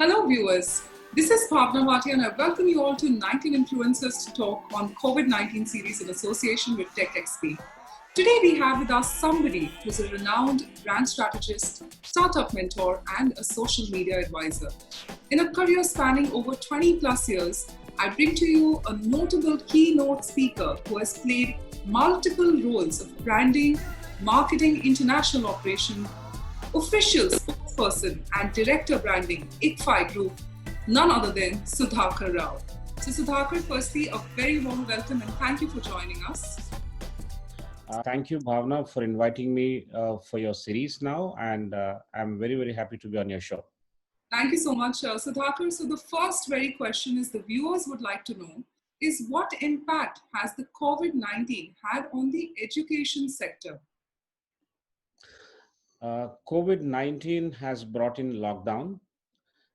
Hello viewers, this is Bhavana Bhatia and I welcome you all to 19 Influencers to Talk on COVID-19 series in association with TechXP. Today we have with us somebody who's a renowned brand strategist, startup mentor and a social media advisor. In a career spanning over 20 plus years, I bring to you a notable keynote speaker who has played multiple roles of branding, marketing, international operation, official spokesperson and director branding, ICFAI Group, none other than Sudhakar Rao. So Sudhakar, firstly, a very warm welcome and thank you for joining us. Thank you, Bhavana, for inviting me for your series now, and I'm very, very happy to be on your show. Thank you so much, Sudhakar. So the first very question is the viewers would like to know is what impact has the COVID-19 had on the education sector? COVID-19 has brought in lockdown,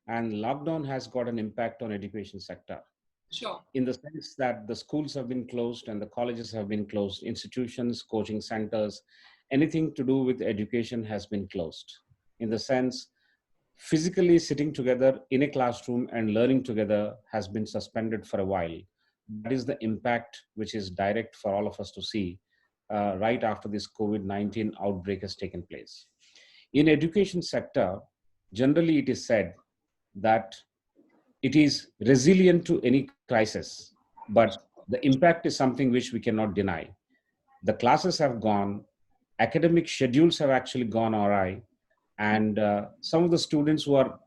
and lockdown has got an impact on education sector. Sure. In the sense that the schools have been closed and the colleges have been closed, institutions, coaching centers, anything to do with education has been closed. In the sense, physically sitting together in a classroom and learning together has been suspended for a while. That is the impact which is direct for all of us to see right after this COVID-19 outbreak has taken place. In education sector, generally it is said that it is resilient to any crisis, but the impact is something which we cannot deny. The classes have gone, academic schedules have actually gone awry, and some of the students who are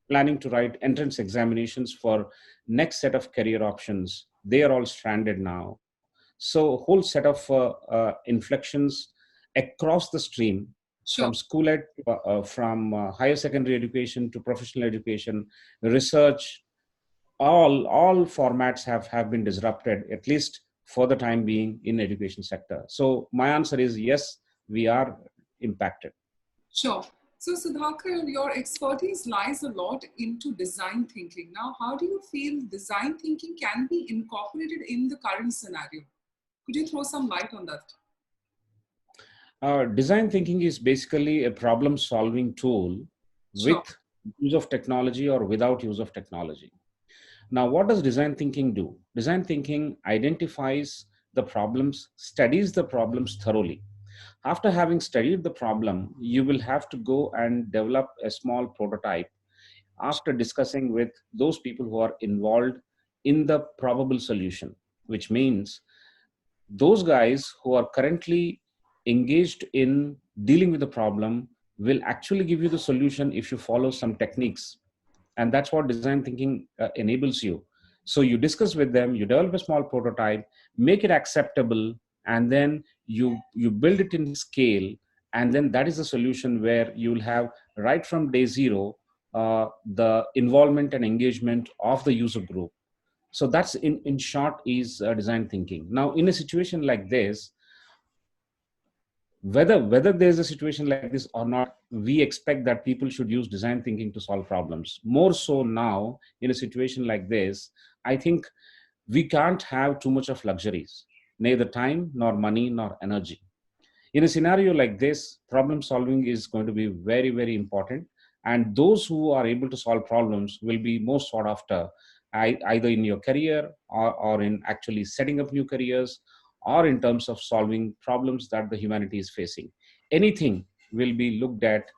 planning to write entrance examinations for next set of career options, they are all stranded now. So a whole set of inflections across the stream, Sure. from school ed, from higher secondary education to professional education, research, all formats have been disrupted, at least for the time being, in education sector. So my answer is yes, we are impacted. Sure. So Sudhakar, your expertise lies a lot into design thinking. Now, how do you feel design thinking can be incorporated in the current scenario? Could you throw some light on that? Design thinking is basically a problem solving tool Sure. with use of technology or without use of technology. Now, what does design thinking do? Design thinking identifies the problems, studies the problems thoroughly. After having studied the problem, you will have to go and develop a small prototype after discussing with those people who are involved in the probable solution, which means those guys who are currently engaged in dealing with the problem will actually give you the solution if you follow some techniques. And that's what design thinking enables you. So you discuss with them, you develop a small prototype, make it acceptable, and then you build it in scale. And then that is a solution where you'll have right from day zero the involvement and engagement of the user group. So that's in short is design thinking. Now, in a situation like this, whether there's a situation like this or not, we expect that people should use design thinking to solve problems. More so now, in a situation like this, I think we can't have too much of luxuries, neither time nor money nor energy. In a scenario like this, problem solving is going to be very, very important. And those who are able to solve problems will be most sought after, either in your career or in actually setting up new careers, or in terms of solving problems that the humanity is facing. Anything will be looked at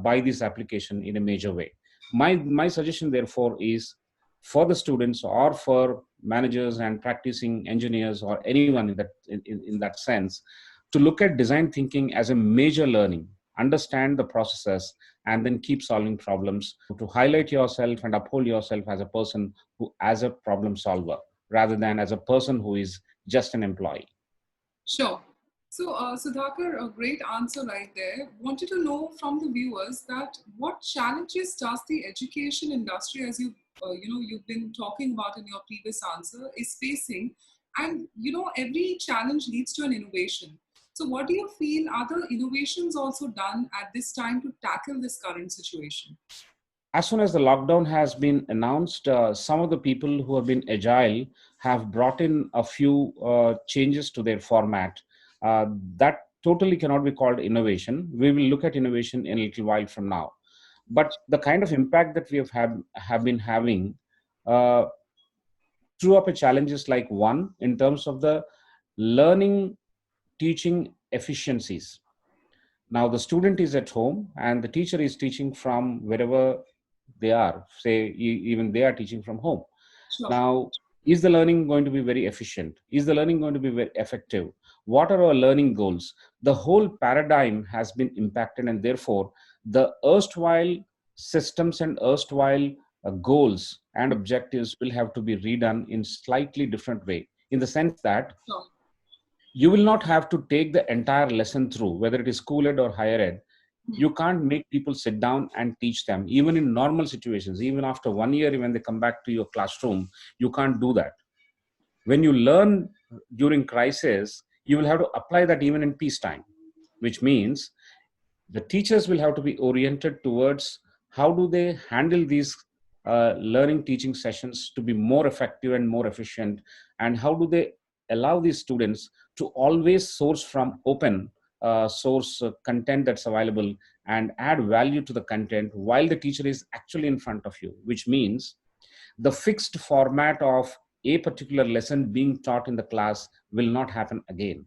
by this application in a major way. My suggestion, therefore, is for the students or for managers and practicing engineers or anyone in that sense, to look at design thinking as a major learning, understand the processes, and then keep solving problems, to highlight yourself and uphold yourself as a person who, as a problem solver, rather than as a person who is just an employee. Sure. So, Sudhakar, a great answer right there. Wanted to know from the viewers that what challenges does the education industry, as you've been talking about in your previous answer, is facing, and every challenge leads to an innovation. So, what do you feel are the innovations also done at this time to tackle this current situation? As soon as the lockdown has been announced, some of the people who have been agile have brought in a few changes to their format. That totally cannot be called innovation. We will look at innovation in a little while from now. But the kind of impact that we have been having uh, threw up a challenges like one in terms of the learning teaching efficiencies. Now the student is at home and the teacher is teaching from wherever they are, say even they are teaching from home. Sure. Now, is the learning going to be very efficient? Is the learning going to be very effective? What are our learning goals? The whole paradigm has been impacted, and therefore, the erstwhile systems and erstwhile goals and objectives will have to be redone in slightly different way. In the sense that Sure. you will not have to take the entire lesson through, whether it is school ed or higher ed. You can't make people sit down and teach them, even in normal situations. Even after 1 year, when they come back to your classroom, you can't do that. When you learn during crisis, you will have to apply that even in peacetime, which means the teachers will have to be oriented towards how do they handle these learning teaching sessions to be more effective and more efficient, and how do they allow these students to always source from open source content that's available and add value to the content while the teacher is actually in front of you, which means the fixed format of a particular lesson being taught in the class will not happen again.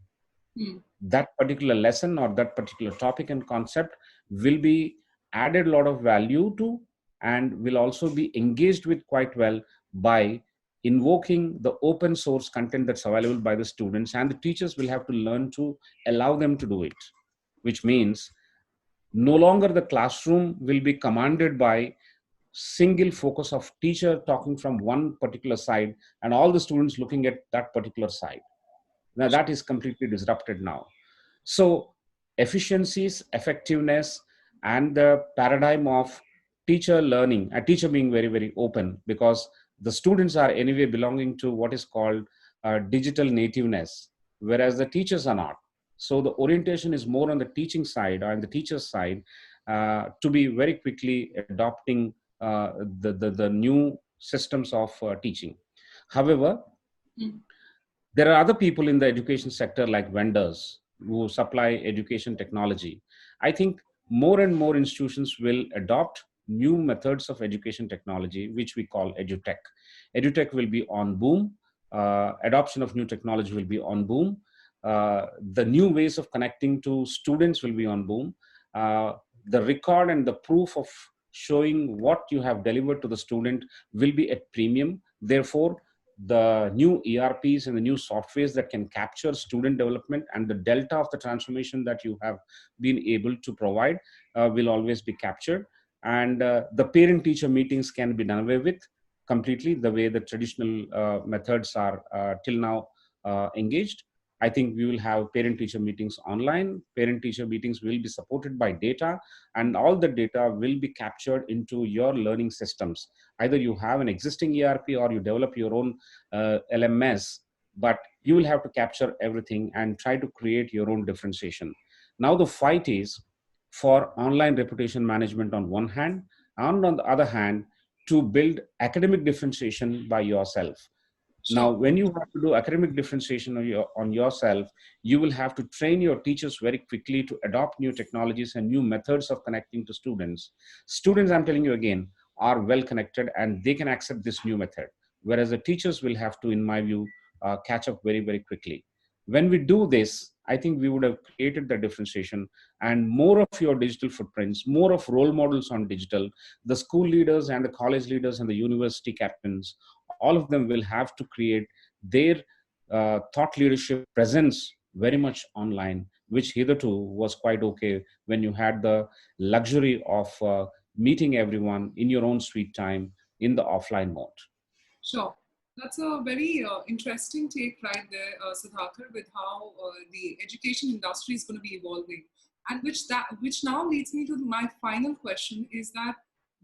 That particular lesson or that particular topic and concept will be added a lot of value to, and will also be engaged with quite well by invoking the open source content that's available by the students, and the teachers will have to learn to allow them to do it, which means no longer the classroom will be commanded by single focus of teacher talking from one particular side and all the students looking at that particular side. Now that is completely disrupted now. So efficiencies, effectiveness, and the paradigm of teacher learning, a teacher being very, very open, because the students are anyway belonging to what is called digital nativeness, whereas the teachers are not. So the orientation is more on the teaching side or on the teacher's side, to be very quickly adopting the new systems of teaching. However, there are other people in the education sector like vendors who supply education technology. I think more and more institutions will adopt new methods of education technology, which we call edutech. Edutech will be on boom. Adoption of new technology will be on boom. The new ways of connecting to students will be on boom. The record and the proof of showing what you have delivered to the student will be at premium. Therefore, the new ERPs and the new softwares that can capture student development and the delta of the transformation that you have been able to provide will always be captured. And the parent teacher meetings can be done away with completely, the way the traditional methods are till now engaged. I think we will have parent teacher meetings online. Parent teacher meetings will be supported by data, and all the data will be captured into your learning systems. Either you have an existing ERP or you develop your own LMS, but you will have to capture everything and try to create your own differentiation. Now the fight is for online reputation management on one hand, and on the other hand, to build academic differentiation by yourself. Now, Sure. when you have to do academic differentiation on yourself, you will have to train your teachers very quickly to adopt new technologies and new methods of connecting to students. Students, I'm telling you again, are well connected and they can accept this new method, whereas the teachers will have to, in my view, catch up very, very quickly. When we do this, I think we would have created the differentiation and more of your digital footprints, more of role models on digital. The school leaders and the college leaders and the university captains, all of them will have to create their thought leadership presence very much online, which hitherto was quite okay when you had the luxury of meeting everyone in your own sweet time in the offline mode. Sure. That's a very interesting take right there, Sudhakar, with how the education industry is going to be evolving, and which now leads me to my final question: is that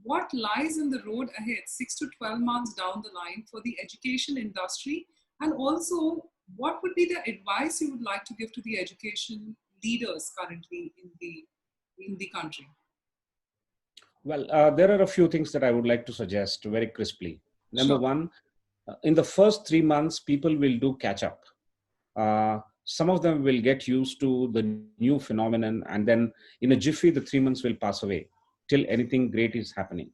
what lies in the road ahead, 6 to 12 months down the line, for the education industry, and also what would be the advice you would like to give to the education leaders currently in the country? Well, there are a few things that I would like to suggest very crisply. Number Sure. one, in the first 3 months, people will do catch up. Some of them will get used to the new phenomenon, and then in a jiffy, the 3 months will pass away. till anything great is happening.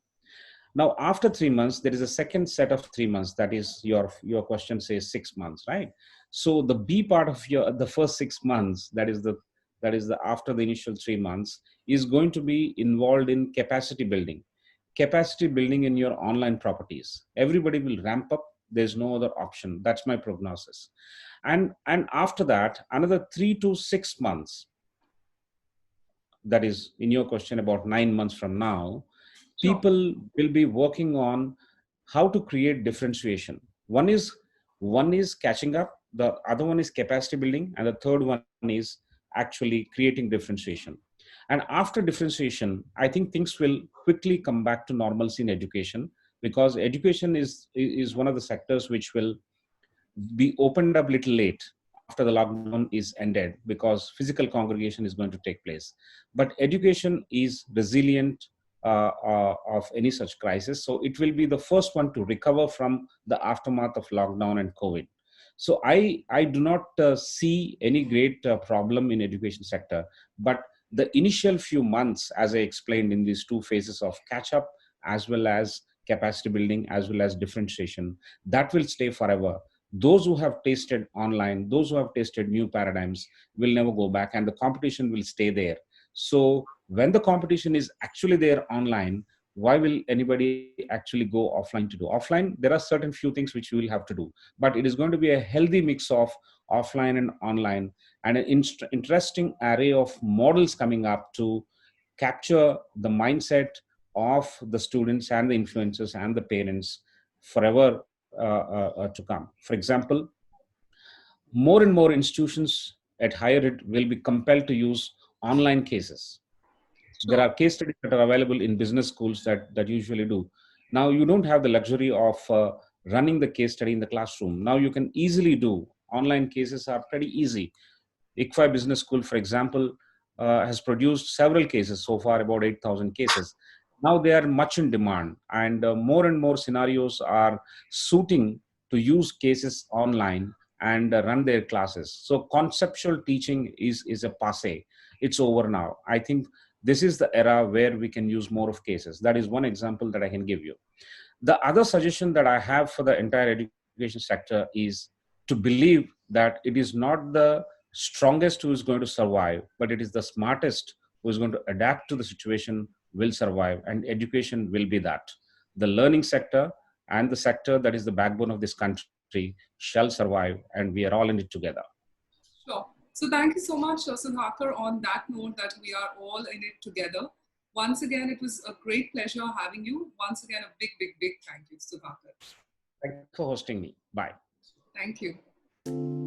Now, after 3 months, there is a second set of 3 months. That is your question says 6 months, right? So the B part of the first 6 months, that is the after the initial 3 months, is going to be involved in capacity building in your online properties. Everybody will ramp up. There's no other option. That's my prognosis. And after that, another 3 to 6 months, that is in your question about 9 months from now, Sure. people will be working on how to create differentiation. One is catching up, the other one is capacity building, and the third one is actually creating differentiation. And after differentiation, I think things will quickly come back to normalcy in education, because education is one of the sectors which will be opened up little late after the lockdown is ended, because physical congregation is going to take place. But education is resilient of any such crisis, so it will be the first one to recover from the aftermath of lockdown and COVID. So I do not see any great problem in education sector, but the initial few months, as I explained, in these two phases of catch up as well as capacity building as well as differentiation, that will stay forever. Those who have tasted online, those who have tasted new paradigms, will never go back, and the competition will stay there. So when the competition is actually there online, why will anybody actually go offline to do? Offline, there are certain few things which you will have to do, but it is going to be a healthy mix of offline and online, and an interesting array of models coming up to capture the mindset of the students and the influencers and the parents forever to come. For example, more and more institutions at higher ed will be compelled to use online cases. There Sure. are case studies that are available in business schools that usually do. Now you don't have the luxury of running the case study in the classroom. Now you can easily do online cases, are pretty easy. ICFAI Business School, for example, has produced several cases so far, about 8,000 cases. Now they are much in demand, and more scenarios are suiting to use cases online and run their classes. So conceptual teaching is a passe. It's over now. I think this is the era where we can use more of cases. That is one example that I can give you. The other suggestion that I have for the entire education sector is to believe that it is not the strongest who is going to survive, but it is the smartest who is going to adapt to the situation will survive, and education will be that. The learning sector and the sector that is the backbone of this country shall survive, and we are all in it together. Sure. So thank you so much, Sudhakar, on that note that we are all in it together. Once again, it was a great pleasure having you. Once again, a big, big, big thank you, Sudhakar. Thank you for hosting me. Bye. Thank you.